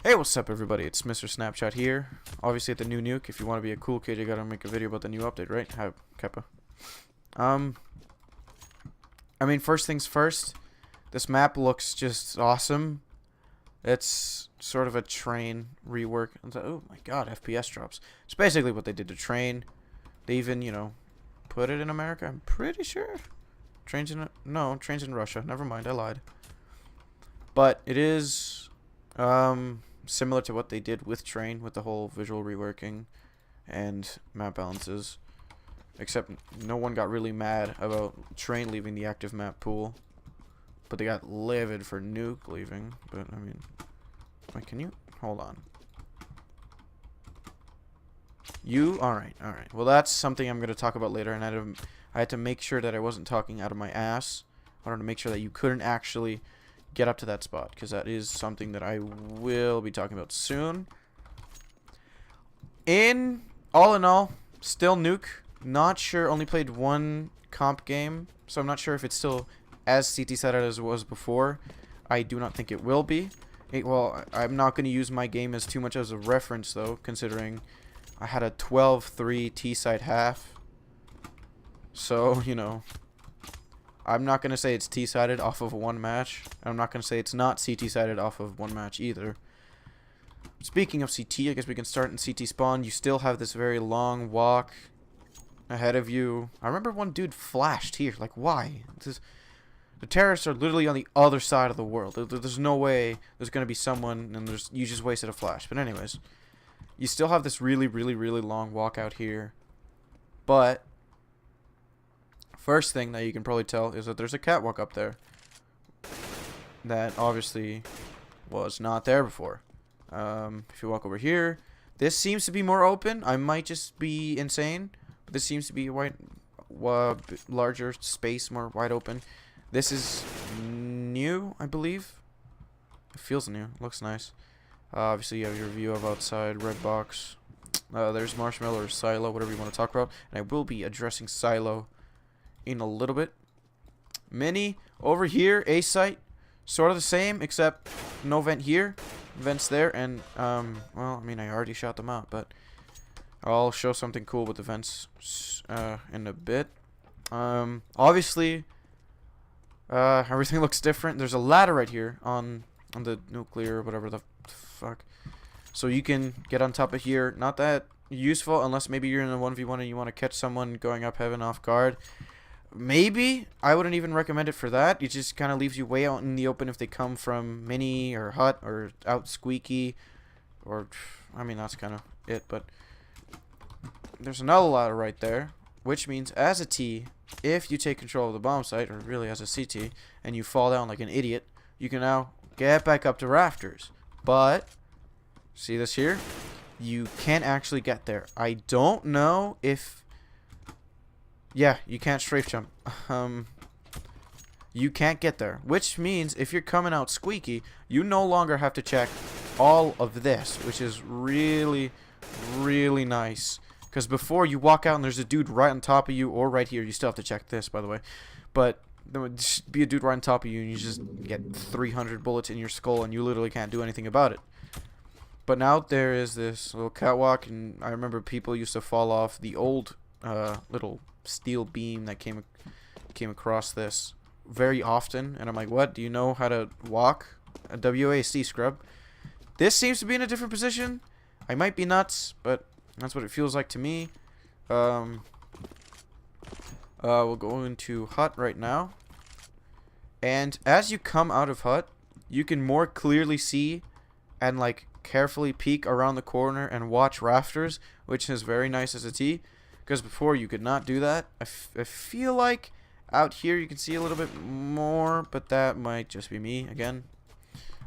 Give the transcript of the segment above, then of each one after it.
Hey, what's up everybody? It's Mr. Snapchat here. Obviously at the new nuke. If you want to be a cool kid, you gotta make a video about the new update, right? Hi, Kappa. I mean, first things first, this map looks just awesome. It's sort of a train rework. Oh my god, FPS drops. It's basically what they did to train. They even, put it in America, I'm pretty sure. Trains in Russia. Never mind, I lied. But it is similar to what they did with Train, with the whole visual reworking and map balances. Except no one got really mad about Train leaving the active map pool. But they got livid for Nuke leaving. But, I mean... Wait, can you? Hold on. Alright. Well, that's something I'm going to talk about later. And I had to make sure that I wasn't talking out of my ass. I wanted to make sure that you couldn't actually get up to that spot, because that is something that I will be talking about soon. All in all, still Nuke. Not sure, only played one comp game, so I'm not sure if it's still as CT-sided as it was before. I do not think it will be. Well, I'm not going to use my game as too much as a reference, though, considering I had a 12-3 T-side half. So, I'm not going to say it's T-sided off of one match. I'm not going to say it's not CT-sided off of one match either. Speaking of CT, I guess we can start in CT spawn. You still have this very long walk ahead of you. I remember one dude flashed here. Like, why? The terrorists are literally on the other side of the world. There's no way there's going to be someone, and you just wasted a flash. But anyways, you still have this really, really, really long walk out here. But first thing that you can probably tell is that there's a catwalk up there that obviously was not there before. If you walk over here, this seems to be more open. I might just be insane, but this seems to be a larger space, more wide open. This is new, I believe. It feels new. Looks nice. Obviously, you have your view of outside, red box. There's Marshmallow or Silo, whatever you want to talk about. And I will be addressing Silo in a little bit. Mini over here, A site, sort of the same, except no vent here, vents there, and well, I mean, I already shot them out, but I'll show something cool with the vents in a bit. Obviously, everything looks different. There's a ladder right here on the nuclear, whatever the fuck, so you can get on top of here. Not that useful unless maybe you're in a 1v1 and you want to catch someone going up heaven off guard. Maybe. I wouldn't even recommend it for that. It just kind of leaves you way out in the open if they come from mini or hut or out squeaky. Or, I mean, that's kind of it. But there's another ladder right there, which means as a T, if you take control of the bomb site, or really as a CT, and you fall down like an idiot, you can now get back up to rafters. But, see this here? You can't actually get there. I don't know if... Yeah, you can't strafe jump. You can't get there. Which means if you're coming out squeaky, you no longer have to check all of this, which is really, really nice. Because before you walk out and there's a dude right on top of you, or right here, you still have to check this, by the way. But there would be a dude right on top of you and you just get 300 bullets in your skull and you literally can't do anything about it. But now there is this little catwalk, and I remember people used to fall off the old little steel beam that came across this very often, and I'm like, what? Do you know how to walk? A WASD scrub. This seems to be in a different position. I might be nuts, but that's what it feels like to me. We'll go into hut right now, and as you come out of hut, you can more clearly see and like carefully peek around the corner and watch rafters, which is very nice as a T. Because before you could not do that. I feel like out here you can see a little bit more, but that might just be me again.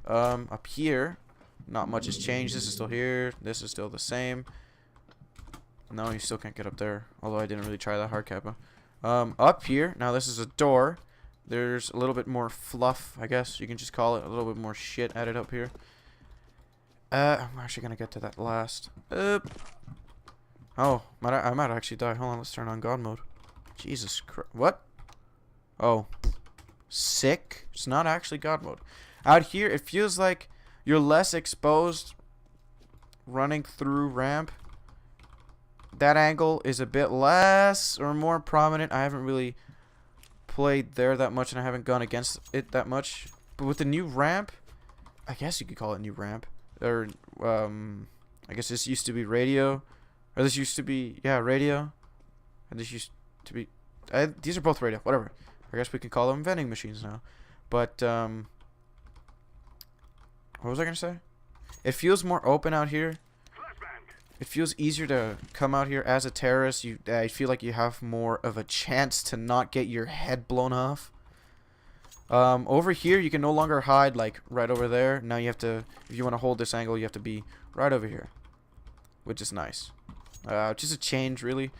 Up here, not much has changed. This is still here. This is still the same. No, you still can't get up there. Although I didn't really try that hard, Kappa. Up here, now this is a door. There's a little bit more fluff, I guess you can just call it. A little bit more shit added up here. I'm actually gonna get to that last. Oh, I might actually die. Hold on, let's turn on God mode. Jesus Christ. What? Oh. Sick. It's not actually God mode. Out here, it feels like you're less exposed running through ramp. That angle is a bit less or more prominent. I haven't really played there that much, and I haven't gone against it that much. But with the new ramp, I guess you could call it new ramp, or I guess this used to be radio, or this used to be radio, and this used to be these are both radio, whatever. I guess we can call them vending machines now. But what was I gonna say? It feels more open out here. It feels easier to come out here as a terrorist. I feel like you have more of a chance to not get your head blown off. Over here, you can no longer hide, like, right over there. Now you have to, if you want to hold this angle, you have to be right over here. Which is nice. Just a change, really.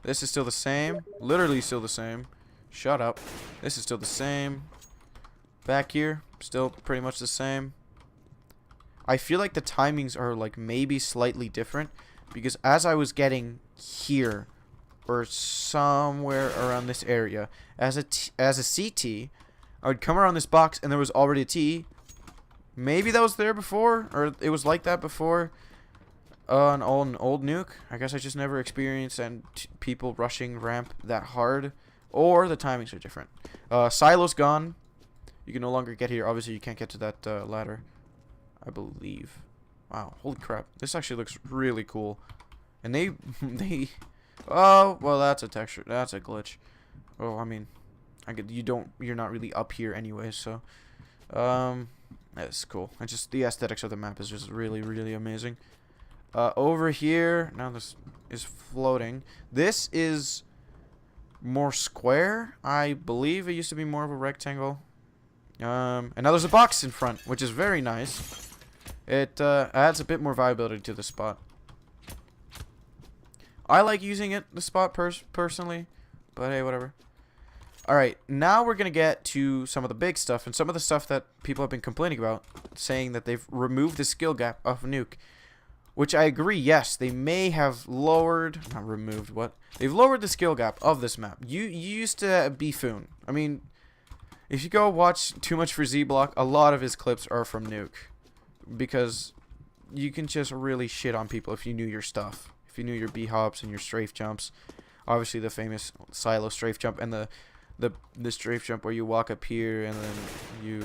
This is still the same. Literally still the same. Shut up. This is still the same. Back here, still pretty much the same. I feel like the timings are like maybe slightly different, because as I was getting here or somewhere around this area as a CT, I would come around this box and there was already a T. Maybe that was there before, or it was like that before an old nuke. I guess I just never experienced and people rushing ramp that hard, or the timings are different. Silo's gone. You can no longer get here. Obviously, you can't get to that ladder, I believe. Wow, holy crap. This actually looks really cool. And they oh, well, that's a texture. That's a glitch. Oh, I mean, you're not really up here anyway, so that's cool. And just the aesthetics of the map is just really, really amazing. Over here, now this is floating. This is more square, I believe. It used to be more of a rectangle. And now there's a box in front, which is very nice. It adds a bit more viability to the spot. I like using the spot personally, but hey, whatever. Alright, now we're going to get to some of the big stuff, and some of the stuff that people have been complaining about, saying that they've removed the skill gap of Nuke. Which I agree, yes, they may have lowered, not removed, what? They've lowered the skill gap of this map. You used to be Foon. I mean, if you go watch Too Much for Z-Block, a lot of his clips are from Nuke. Because you can just really shit on people if you knew your stuff. If you knew your B-hops and your strafe jumps. Obviously the famous silo strafe jump and the strafe jump where you walk up here and then you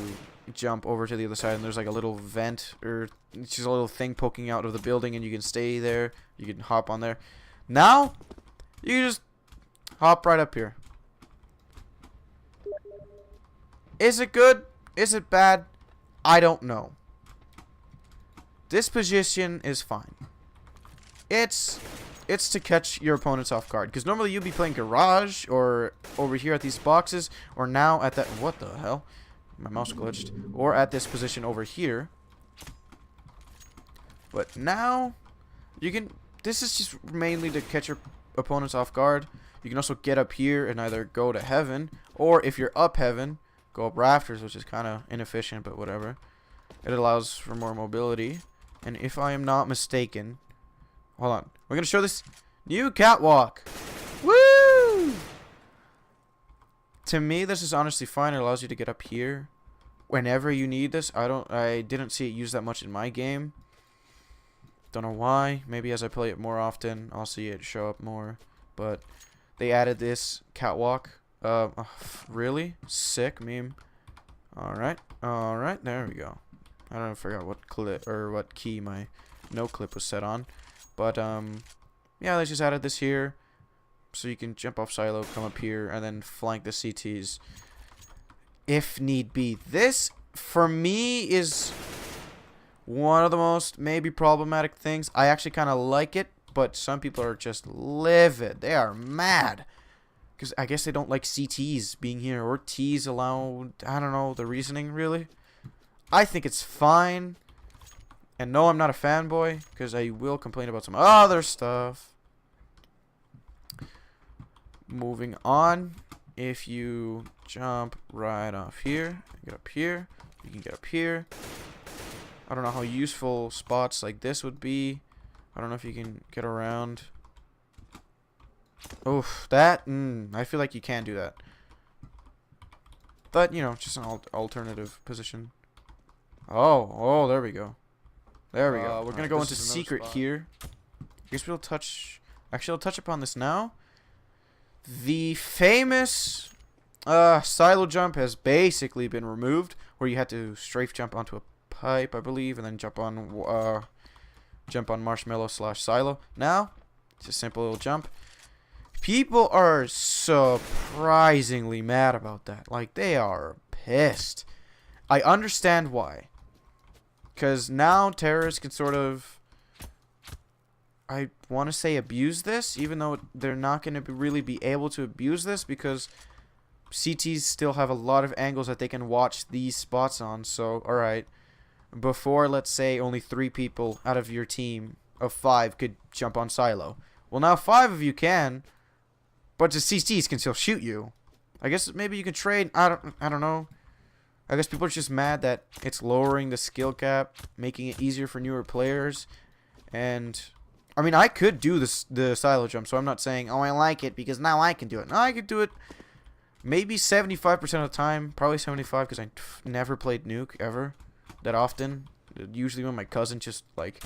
jump over to the other side and there's like a little vent, or it's just a little thing poking out of the building and you can stay there. You can hop on there. Now, you can just hop right up here. Is it good? Is it bad? I don't know. This position is fine. It's to catch your opponents off guard. Because normally you'd be playing garage or over here at these boxes, or now at that... What the hell? My mouse glitched. Or at this position over here. But now, you can... This is just mainly to catch your opponents off guard. You can also get up here and either go to heaven, or if you're up heaven, go up rafters, which is kind of inefficient, but whatever. It allows for more mobility. And if I am not mistaken... Hold on. We're going to show this new catwalk. Woo! To me, this is honestly fine. It allows you to get up here whenever you need this. I didn't see it used that much in my game. Don't know why. Maybe as I play it more often, I'll see it show up more. But they added this catwalk. Really? Sick meme. Alright. Alright. There we go. I don't know, I forgot what clip or what key my no clip was set on. But yeah, they just added this here. So you can jump off silo, come up here, and then flank the CTs if need be. This, for me, is one of the most maybe problematic things. I actually kind of like it, but some people are just livid. They are mad. Because I guess they don't like CTs being here, or Ts allowed. I don't know the reasoning, really. I think it's fine. And no, I'm not a fanboy, because I will complain about some other stuff. Moving on. If you jump right off here, get up here, you can get up here. I don't know how useful spots like this would be. I don't know if you can get around. Oof, that, I feel like you can do that. But, you know, just an alternative position. Oh, there we go. There we go. We're gonna go into this is another secret spot. here. I guess we'll touch. Actually, I'll touch upon this now. The famous silo jump has basically been removed, where you had to strafe jump onto a pipe, I believe, and then jump on marshmallow / silo. Now, it's a simple little jump. People are surprisingly mad about that. Like, they are pissed. I understand why. Because now terrorists can sort of, I want to say, abuse this, even though they're not going to really be able to abuse this, because CTs still have a lot of angles that they can watch these spots on. So, alright, before, let's say, only 3 people out of your team of 5 could jump on silo. Well, now 5 of you can, but the CTs can still shoot you. I guess maybe you can trade. I don't know. I guess people are just mad that it's lowering the skill cap, making it easier for newer players. And I mean, I could do the silo jump, so I'm not saying, oh, I like it because now I can do it. No, I could do it maybe 75% of the time, probably 75, because I never played Nuke ever that often. Usually when my cousin just like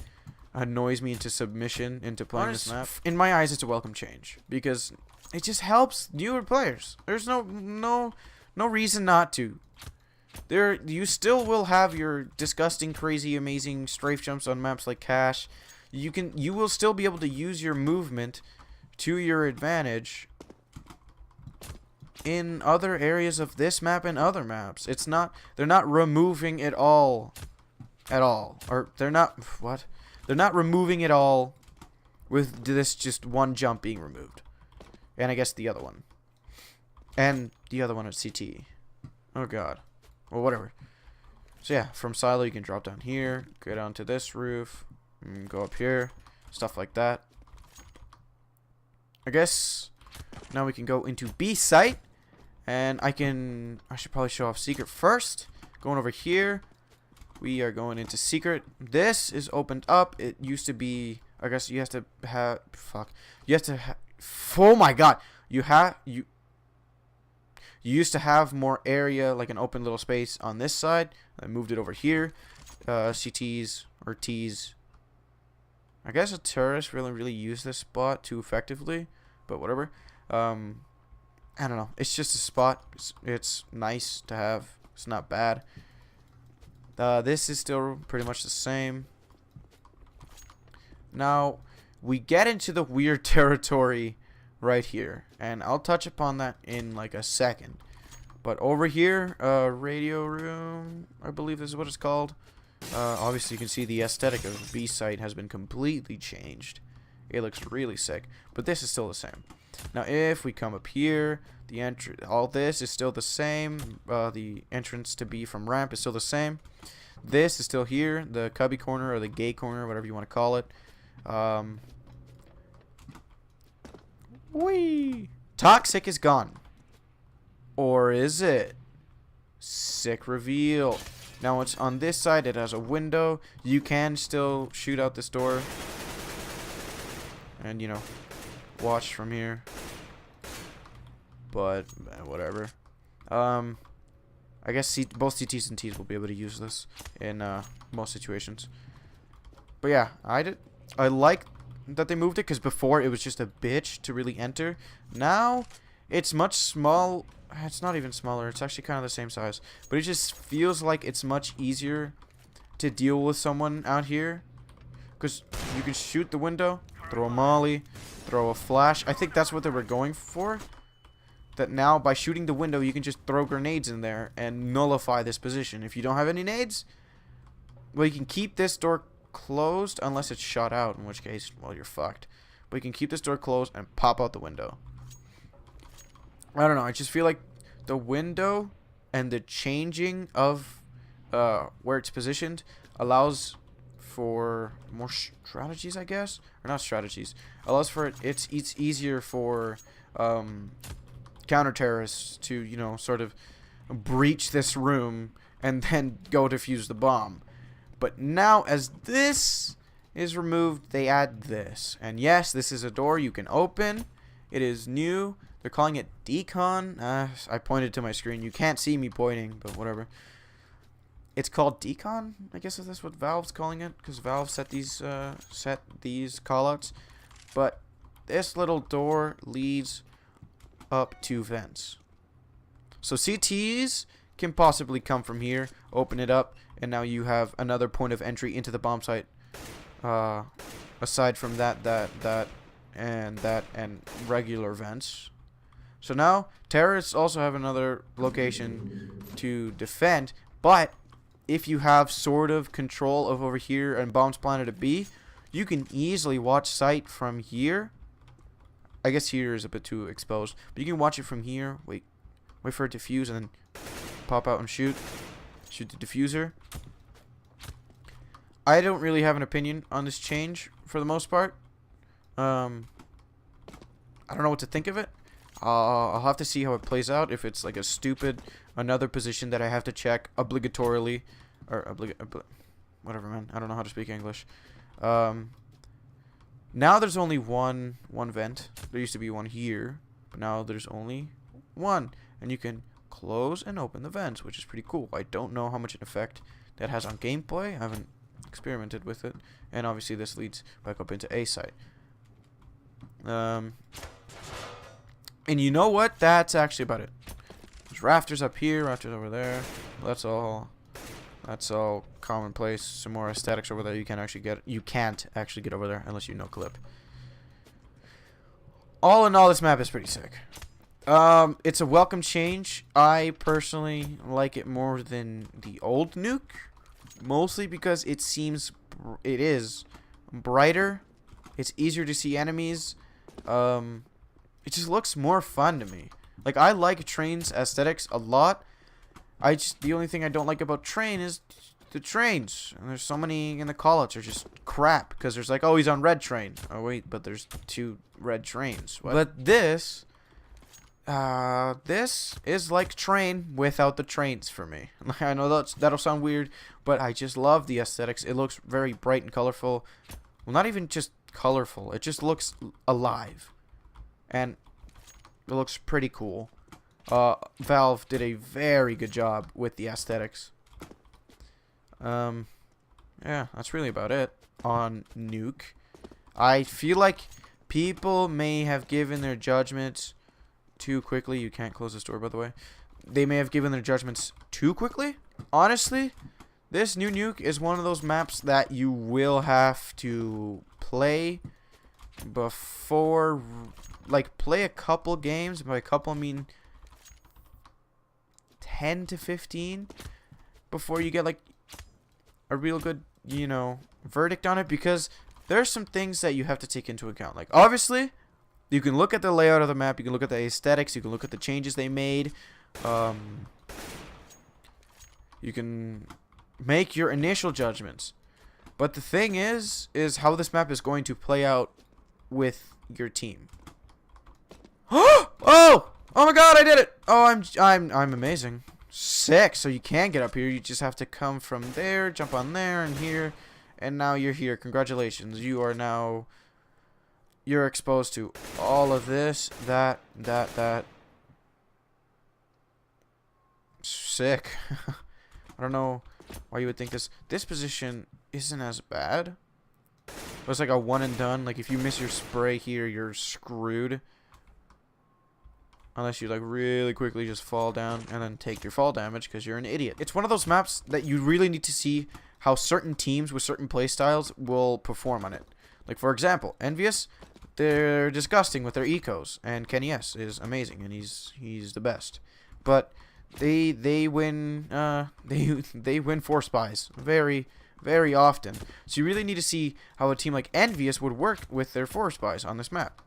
annoys me into submission into playing this map. In my eyes, it's a welcome change because it just helps newer players. There's no reason not to. You still will have your disgusting, crazy, amazing strafe jumps on maps like Cache. You will still be able to use your movement to your advantage in other areas of this map and other maps. They're not removing it all at all. Or they're not removing it all with this just one jump being removed. And I guess the other one. And the other one at CT. Oh god. Well, whatever. So yeah, from silo you can drop down here, go down to this roof, and go up here, stuff like that. I guess now we can go into B site, and I should probably show off secret first. Going over here, we are going into secret. This is opened up. It used to be, I guess you have to have, oh my god, you used to have more area, like an open little space on this side. I moved it over here. CTs or Ts. I guess a terrorist really use this spot too effectively, but whatever. I don't know. It's just a spot. It's nice to have. It's not bad. This is still pretty much the same. Now, we get into the weird territory right here, and I'll touch upon that in like a second. But over here, radio room, I believe this is what it's called. Obviously you can see the aesthetic of the B site has been completely changed. It looks really sick, but this is still the same. Now if we come up here, all this is still the same. The entrance to B from ramp is still the same. This is still here, the cubby corner or the gay corner, whatever you want to call it. Whee! Toxic is gone. Or is it? Sick reveal. Now it's on this side. It has a window. You can still shoot out this door. And, you know, watch from here. But, whatever. I guess both CTs and Ts will be able to use this in most situations. But yeah, I like that they moved it, because before it was just a bitch to really enter. Now it's much small. It's not even smaller. It's actually kind of the same size, but it just feels like it's much easier to deal with someone out here, because you can shoot the window, throw a molly, throw a flash. I think that's what they were going for. That now by shooting the window you can just throw grenades in there and nullify this position. If you don't have any nades, well, you can keep this door closed unless it's shot out, in which case, well, you're fucked. But you can keep this door closed and pop out the window. I don't know, I just feel like the window and the changing of where it's positioned allows for more strategies, I guess, or not strategies, allows for it's easier for counter-terrorists to, you know, sort of breach this room and then go defuse the bomb. But now, as this is removed, they add this. And yes, this is a door you can open. It is new. They're calling it decon. I pointed to my screen. You can't see me pointing, but whatever. It's called decon, I guess if that's what Valve's calling it, because Valve set these callouts. But this little door leads up to vents. So CTs can possibly come from here, open it up, and now you have another point of entry into the bomb site. Aside from that, and regular vents. So now terrorists also have another location to defend, but if you have sort of control of over here and bombs planted at B, you can easily watch sight from here. I guess here is a bit too exposed, but you can watch it from here. Wait for it to fuse and then pop out and shoot the diffuser. I don't really have an opinion on this change for the most part. I don't know what to think of it. I'll have to see how it plays out. If it's like a stupid another position that I have to check obligatorily, or whatever, man. I don't know how to speak English. Now there's only one vent. There used to be one here, but now there's only one, and you can close and open the vents, which is pretty cool. I don't know how much an effect that has on gameplay. I haven't experimented with it, and obviously this leads back up into A site. And you know what? That's actually about it. There's rafters up here, rafters over there. That's all commonplace. Some more aesthetics over there. You can't actually get over there unless you know clip. All in all, this map is pretty sick. It's a welcome change. I personally like it more than the old nuke, mostly because it is brighter. It's easier to see enemies. It just looks more fun to me. Like, I like Train's aesthetics a lot. The only thing I don't like about Train is the trains. And there's so many in the callouts are just crap, because there's like, oh, he's on red train. Oh wait, but there's 2 red trains. What? But this is like Train without the trains for me. I know that'll sound weird, but I just love the aesthetics. It looks very bright and colorful. Well, not even just colorful. It just looks alive. And it looks pretty cool. Valve did a very good job with the aesthetics. Yeah, that's really about it on Nuke. I feel like people may have given their judgments too quickly. You can't close this door, by the way. They may have given their judgments too quickly. Honestly, this new Nuke is one of those maps that you will have to play before, like, play a couple games. By a couple, I mean 10 to 15 before you get, like, a real good, verdict on it, because there's some things that you have to take into account. Like, obviously, you can look at the layout of the map, you can look at the aesthetics, you can look at the changes they made. You can make your initial judgments. But the thing is how this map is going to play out with your team. Oh my god, I did it! Oh, I'm amazing. Sick. So you can get up here. You just have to come from there, jump on there and here, and now you're here. Congratulations. You're exposed to all of this, that. Sick. I don't know why you would think this position isn't as bad. It's like a one and done. Like, if you miss your spray here, you're screwed. Unless you, like, really quickly just fall down and then take your fall damage because you're an idiot. It's one of those maps that you really need to see how certain teams with certain playstyles will perform on it. Like, for example, Envious, they're disgusting with their ecos, and Kenny S is amazing, and he's the best. But they win they win 4 spies very, very often. So you really need to see how a team like Envious would work with their 4 spies on this map.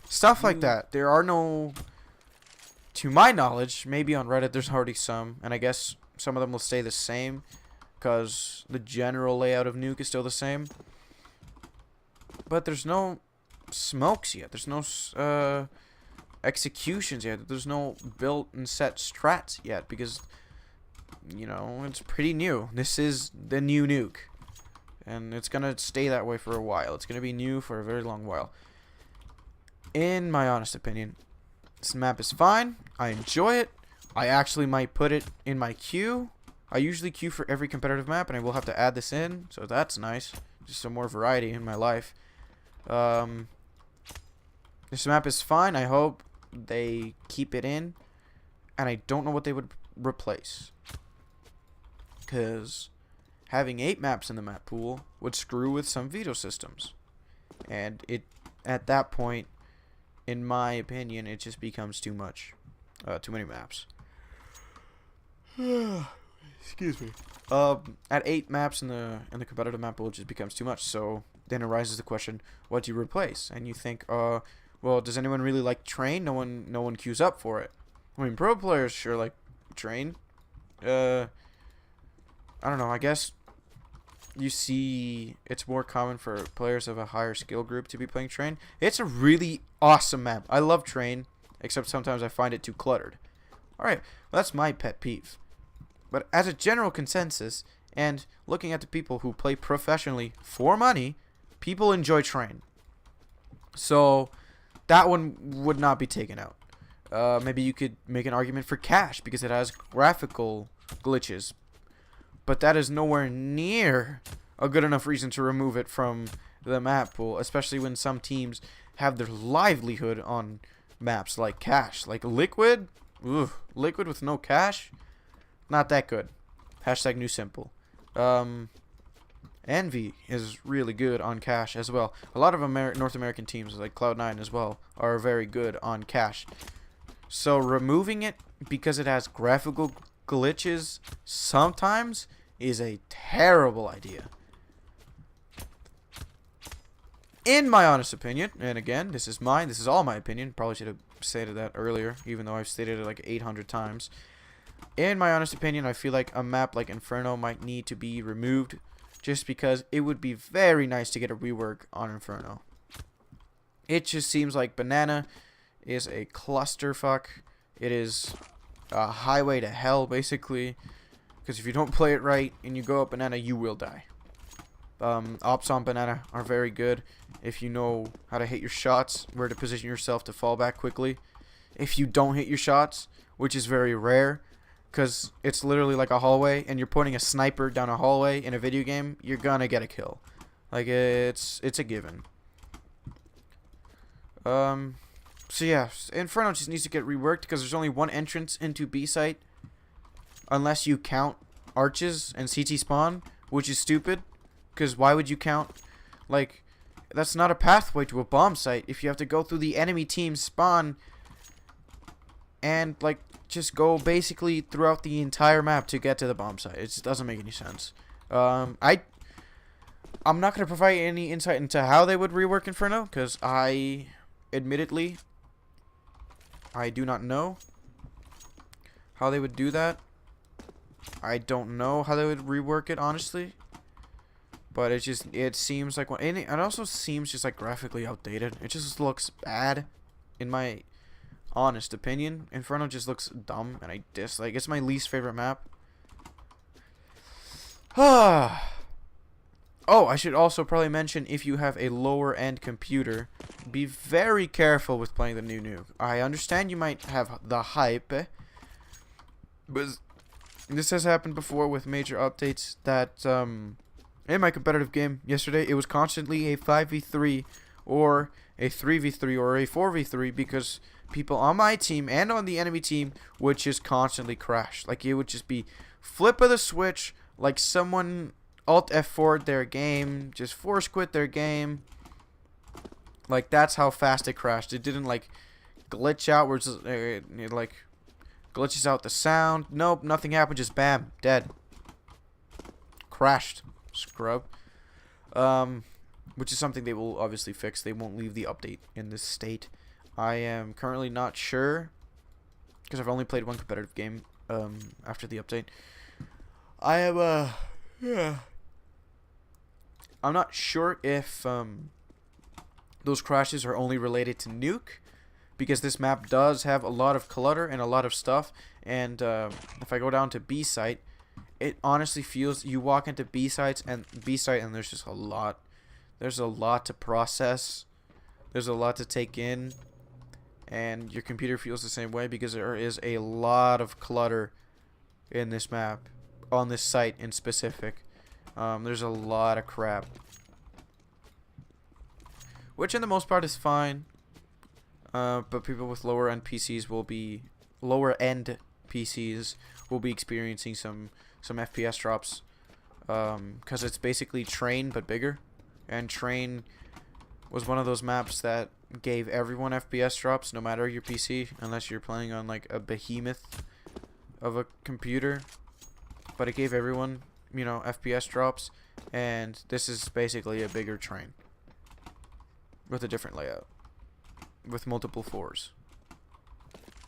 Stuff like that. There are no, to my knowledge, maybe on Reddit there's already some, and I guess some of them will stay the same because the general layout of Nuke is still the same. But there's no smokes yet. There's no executions yet. There's no built and set strats yet because, it's pretty new. This is the new Nuke, and it's gonna stay that way for a while. It's gonna be new for a very long while. In my honest opinion, this map is fine. I enjoy it. I actually might put it in my queue I usually queue for every competitive map, and I will have to add this in, so that's nice. Just some more variety in my life. This map is fine. I hope they keep it in, and I don't know what they would replace. Because having 8 maps in the map pool would screw with some veto systems. And at that point, in my opinion, it just becomes too much. Too many maps. Excuse me. At 8 maps in the competitive map pool, it just becomes too much. So then arises the question, what do you replace? And you think, well, does anyone really like Train? No one queues up for it. I mean, pro players sure like Train. I don't know. I guess you see it's more common for players of a higher skill group to be playing Train. It's a really awesome map. I love Train, except sometimes I find it too cluttered. Alright, well, that's my pet peeve. But as a general consensus, and looking at the people who play professionally for money, people enjoy Train. So that one would not be taken out. Maybe you could make an argument for Cash because it has graphical glitches. But that is nowhere near a good enough reason to remove it from the map pool, especially when some teams have their livelihood on maps like Cash. Like Liquid, Liquid with no Cash, not that good. Hashtag new simple. Envy is really good on Cash as well. A lot of North American teams like Cloud9 as well are very good on Cash. So removing it because it has graphical glitches sometimes is a terrible idea. In my honest opinion, and again, this is all my opinion. Probably should have stated that earlier, even though I've stated it like 800 times. In my honest opinion, I feel like a map like Inferno might need to be removed just because it would be very nice to get a rework on Inferno. It just seems like Banana is a clusterfuck. It is a highway to hell, basically. Because if you don't play it right and you go up Banana, you will die. Ops on Banana are very good if you know how to hit your shots, where to position yourself to fall back quickly. If you don't hit your shots, which is very rare, because it's literally like a hallway, and you're pointing a sniper down a hallway in a video game, you're gonna get a kill. Like, it's a given. So yeah, Inferno just needs to get reworked, because there's only one entrance into B site, unless you count arches and CT spawn, which is stupid, because why would you count, like, that's not a pathway to a bomb site if you have to go through the enemy team's spawn and, like, just go basically throughout the entire map to get to the bomb site. It just doesn't make any sense. I'm not going to provide any insight into how they would rework Inferno, because admittedly, I do not know how they would do that. I don't know how they would rework it, honestly. But it seems like it also seems just like graphically outdated. It just looks bad, in my honest opinion. Inferno just looks dumb, and I dislike. It's my least favorite map. Oh, I should also probably mention, if you have a lower end computer, be very careful with playing the new nuke. I understand you might have the hype, but this has happened before with major updates that in my competitive game yesterday, it was constantly a 5v3 or a 3v3 or a 4v3 because people on my team and on the enemy team would just constantly crash. Like, it would just be flip of the switch, like someone Alt F4'd their game, just force quit their game. Like, that's how fast it crashed. It didn't, like, glitch out where it like, glitches out the sound. Nope, nothing happened, just bam, dead. Crashed. Scrub. Which is something they will obviously fix. They won't leave the update in this state. I am currently not sure, because I've only played one competitive game after the update. I am I'm not sure if those crashes are only related to nuke, because this map does have a lot of clutter and a lot of stuff. And if I go down to B site, it honestly feels, you walk into B site and there's just a lot. There's a lot to process. There's a lot to take in. And your computer feels the same way, because there is a lot of clutter in this map. on this site in specific. There's a lot of crap, which in the most part is fine. But people with lower end PCs will be experiencing some FPS drops, because it's basically Train but bigger, and Train was one of those maps that gave everyone FPS drops no matter your PC, unless you're playing on like a behemoth of a computer, but it gave everyone, you know, FPS drops, and this is basically a bigger Train with a different layout, with multiple floors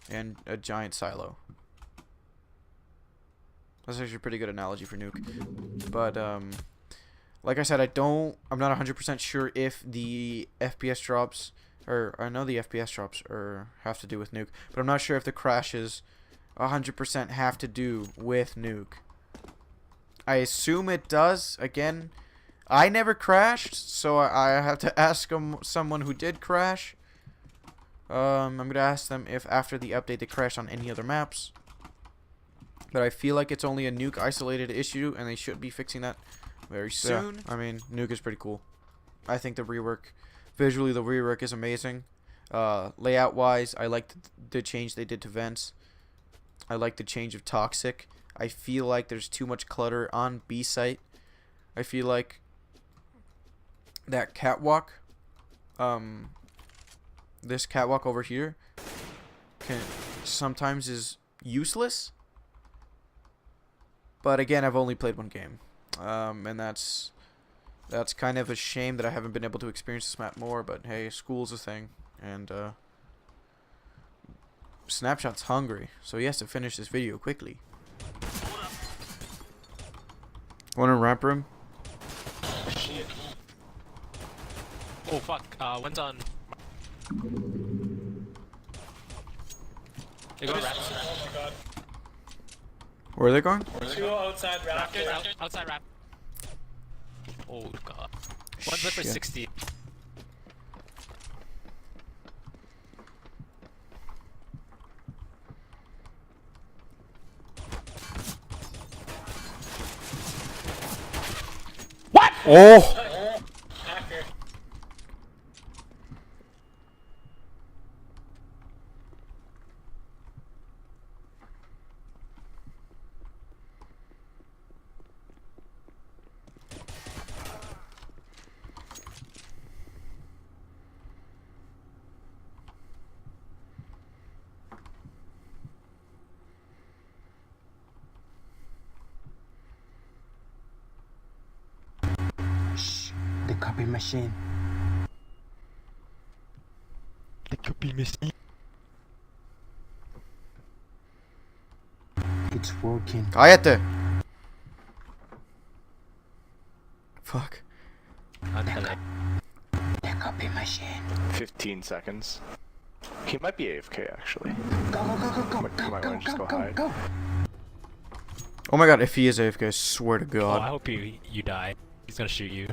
and a giant silo. That's actually a pretty good analogy for Nuke. But like I said, I'm not 100% sure if the FPS drops, or I know the FPS drops have to do with Nuke, but I'm not sure if the crashes 100% have to do with Nuke. I assume it does. Again, I never crashed, so I have to ask someone who did crash. I'm gonna ask them if after the update they crashed on any other maps. But I feel like it's only a Nuke isolated issue, and they should be fixing that very soon. Yeah, I mean, Nuke is pretty cool. I think the rework, visually the rework is amazing. Layout wise, I like the change they did to vents. I like the change of Toxic. I feel like there's too much clutter on B site. I feel like that catwalk, this catwalk over here, sometimes is useless. But again, I've only played one game, and that's kind of a shame that I haven't been able to experience this map more. But hey, school's a thing, and Snapshot's hungry, so he has to finish this video quickly. One in ramp room. Shit. Oh fuck! One's on. They go ramp. Oh my god. Where are they going? Two outside ramp. Outside ramp. Oh god. One's lit for 60. What? Oh! Hacker. The copy machine. The copy machine. It's working. Cállate. Fuck. The copy machine. 15 seconds. He might be AFK actually. Go, go, go, go, go, He might go, want to just go, go go, hide. go. Oh my god, if he is AFK, I swear to Oh, I god. hope you die. He's gonna shoot you.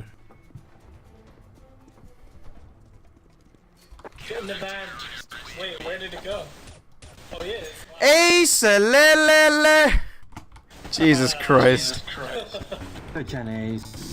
Get in the van. Wait, where did it go? Oh, he is. Ace lelele. Jesus Christ. Good chance.